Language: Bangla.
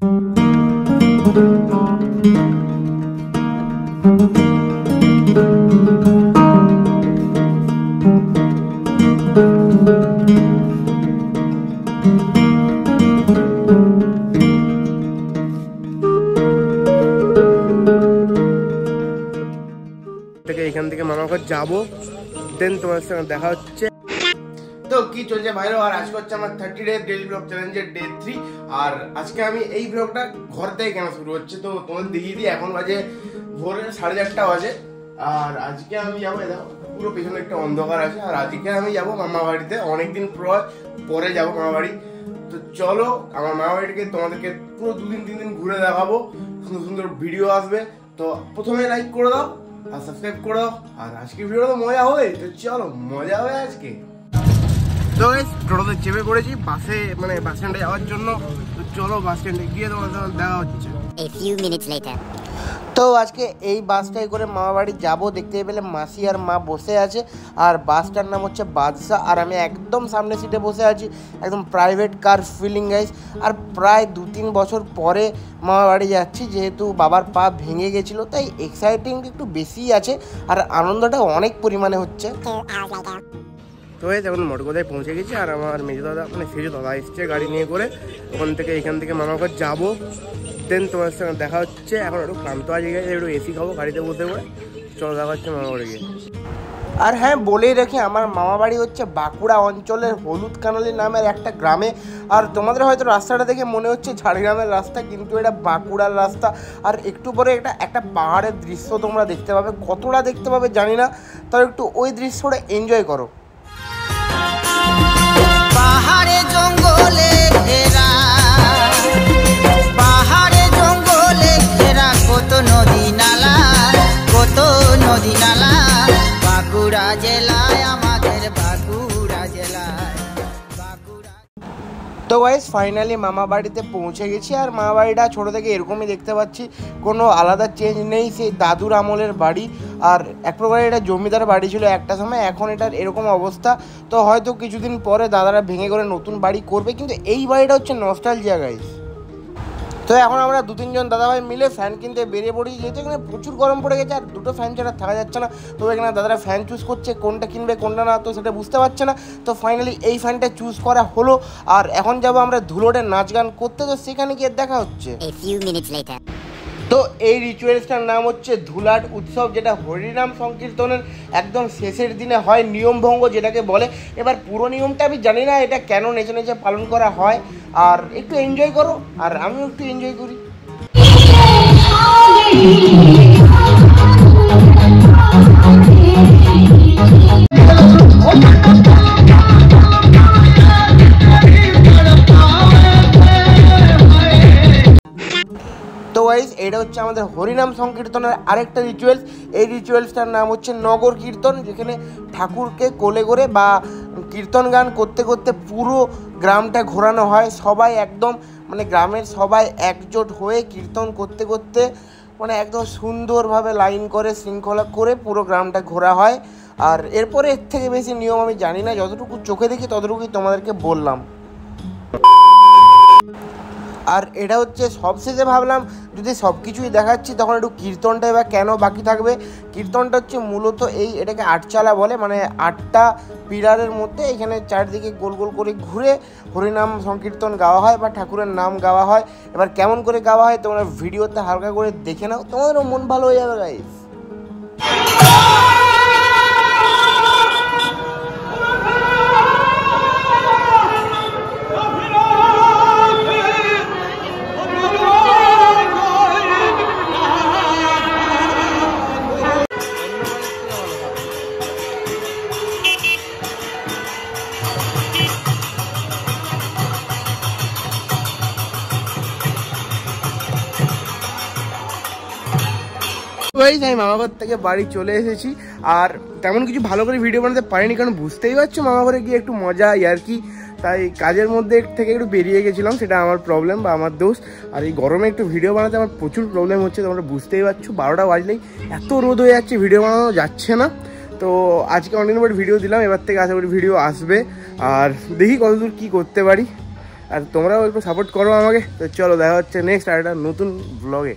এখান থেকে মামার ঘর যাবো, দেন তোমার সঙ্গে দেখা হচ্ছে। তো কি চলছে ভাইরা, আর আজকে হচ্ছে আমার 30 ডে ডেইলি ব্লগ চ্যালেঞ্জের ডে 3। আর আজকে আমি এই ব্লগটা ঘর থেকে কেন শুরু হচ্ছে তো তোমাদের দেখিয়ে দিই। এখন বাজে ভোরে 4:30 বাজে। আর আজকে আমি যাবো, দেখো পুরো পেছনে একটা অন্ধকার আছে। আর আজকে আমি যাবো মামা বাড়িতে, অনেকদিন পরে যাবো মামা বাড়ি। তো চলো আমার মামা বাড়িকে তোমাদেরকে পুরো 2-3 দিন ঘুরে দেখাবো, সুন্দর সুন্দর ভিডিও আসবে। তো প্রথমে লাইক করে দাও আর সাবস্ক্রাইব করে দাও। আর আজকে ভিডিওটা তো মজা হবে, তো চলো মজা হবে আজকে। তো টোটোতে চেপে পড়েছি বাসে, মানে বাস স্ট্যান্ডে যাওয়ার জন্য। তো চলো বাস স্ট্যান্ডে গিয়ে তোমাদের দেখা হচ্ছে। তো আজকে এই বাসটাই করে মামা বাড়ি যাবো। দেখতে পেলে মাসি আর মা বসে আছে, আর বাসটার নাম হচ্ছে বাদশা। আর আমি একদম সামনে সিটে বসে আছি, একদম প্রাইভেট কার ফিলিং গাইস। আর প্রায় 2-3 বছর পরে মামা বাড়ি যাচ্ছি, যেহেতু বাবার পা ভেঙে গেছিলো, তাই এক্সাইটিং একটু বেশিই আছে আর আনন্দটা অনেক পরিমাণে হচ্ছে। তো এখন মটকোদায় পৌঁছে গেছি। আর আমার মেজো দাদা, মানে সেজো দাদা এসছে গাড়ি নিয়ে করে। এখান থেকে মামার ঘর যাবো, দেন তোমার সঙ্গে দেখা হচ্ছে। এখন একটু ক্লান্ত আছে, একটু এসি খাবো গাড়িতে বসে করে। চলো দেখা হচ্ছে মামা বাড়ি গিয়ে। আর হ্যাঁ, বলেই রাখি আমার মামা বাড়ি হচ্ছে বাঁকুড়া অঞ্চলের হলুদ কানালি নামের একটা গ্রামে। আর তোমাদের হয়তো রাস্তাটা দেখে মনে হচ্ছে ঝাড়গ্রামের রাস্তা, কিন্তু এটা বাঁকুড়ার রাস্তা। আর একটু পরে একটা পাহাড়ের দৃশ্য তোমরা দেখতে পাবে, কতটা দেখতে পাবে জানি না, তাও একটু ওই দৃশ্যটা এনজয় করো। পাহাড়ে জঙ্গলে ঘেরা, পাহাড়ে জঙ্গলে ঘেরা, কত নদী নালা, কত নদী নালা, বাঁকুড়া জেলায়, আমাদের বাঁকুড়া জেলায়, বাঁকুড়া। তো গাইস ফাইনালি মামা বাড়িতে পৌঁছে গেছি। আর মামা বাড়িটা ছোটো থেকে এরকমই দেখতে পাচ্ছি, কোনো আলাদা চেঞ্জ নেই, সেই দাদুর আমলের বাড়ি। আর এক প্রকার এটা জমিদার বাড়ি ছিল একটা সময়, এখন এটার এরকম অবস্থা। তো হয়তো কিছুদিন পরে দাদারা ভেঙে করে নতুন বাড়ি করবে, কিন্তু এই বাড়িটা হচ্ছে নস্টালজিয়া গাইস। তো এখন আমরা 2-3 জন দাদাভাই মিলে ফ্যান কিনতে বেরিয়ে পড়ি, যেহেতু এখানে প্রচুর গরম পড়ে গেছে আর দুটো ফ্যান ছাড়া থাকা যাচ্ছে না। তো এখানে দাদারা ফ্যান চুজ করছে, কোনটা কিনবে কোনটা না, তো সেটা বুঝতে পারছে না। তো ফাইনালি এই ফ্যানটা চুজ করা হলো। আর এখন যাবো আমরা ধুলোটে নাচ গান করতে, তো সেখানে গিয়ে দেখা হচ্ছে। তো এই রিচুয়ালসটার নাম হচ্ছে ধুলাট উৎসব, যেটা হরিনাম সংকীর্তনের একদম শেষের দিনে হয়, নিয়মভঙ্গ যেটাকে বলে। এবার পুরো নিয়মটা আমি জানি না, এটা কেন নেচে নেচে পালন করা হয়। আর একটু এনজয় করো, আর আমিও একটু এনজয় করি। তো গাইস এটা হচ্ছে আমাদের হরিনাম সংকীর্তনের আরেকটা রিচুয়ালস। এই রিচুয়ালসটার নাম হচ্ছে নগর কীর্তন, যেখানে ঠাকুরকে কোলে করে বা কীর্তন গান করতে করতে পুরো গ্রামটা ঘোরানো হয়। সবাই একদম, মানে গ্রামের সবাই একজোট হয়ে কীর্তন করতে করতে, মানে একদম সুন্দরভাবে লাইন করে শৃঙ্খলা করে পুরো গ্রামটা ঘোরা হয়। আর এরপরে এর থেকে বেশি নিয়ম আমি জানি না, যতটুকু চোখে দেখি ততটুকুই তোমাদেরকে বললাম। আর এটা হচ্ছে সবশেষে ভাবলাম যদি সব কিছুই দেখাচ্ছি তখন একটু কীর্তনটাই বা কেন বাকি থাকবে। কীর্তনটা হচ্ছে মূলত এটাকে আটচালা বলে, মানে 8টা পিলারের মধ্যে এখানে চারদিকে গোল গোল করে ঘুরে হরিনাম সংকীর্তন গাওয়া হয় বা ঠাকুরের নাম গাওয়া হয়। এবার কেমন করে গাওয়া হয় তোমরা ভিডিওতে হালকা করে দেখে নাও, তোমাদেরও মন ভালো হয়ে যাবে গাইস। আমি মামা ঘর থেকে বাড়ি চলে এসেছি, আর তেমন কিছু ভালো করে ভিডিও বানাতে পারিনি, কারণ বুঝতেই পারছো মামা ঘরে গিয়ে একটু মজা আর কি, তাই কাজের মধ্যে থেকে একটু বেরিয়ে গেছিলাম, সেটা আমার প্রবলেম বা আমার দোষ। আর এই গরমে একটু ভিডিও বানাতে আমার প্রচুর প্রবলেম হচ্ছে, তোমরা বুঝতেই পারছো। 12টা বাজলেই এত রোদ হয়ে যাচ্ছে, ভিডিও বানানো যাচ্ছে না। তো আজকে অনেকদিন পর ভিডিও দিলাম, এবার থেকে আশা করি ভিডিও আসবে, আর দেখি কতদূর কী করতে পারি। আর তোমরাও একটু সাপোর্ট করো আমাকে। তো চলো দেখা হচ্ছে নেক্সট আর একটা নতুন ব্লগে।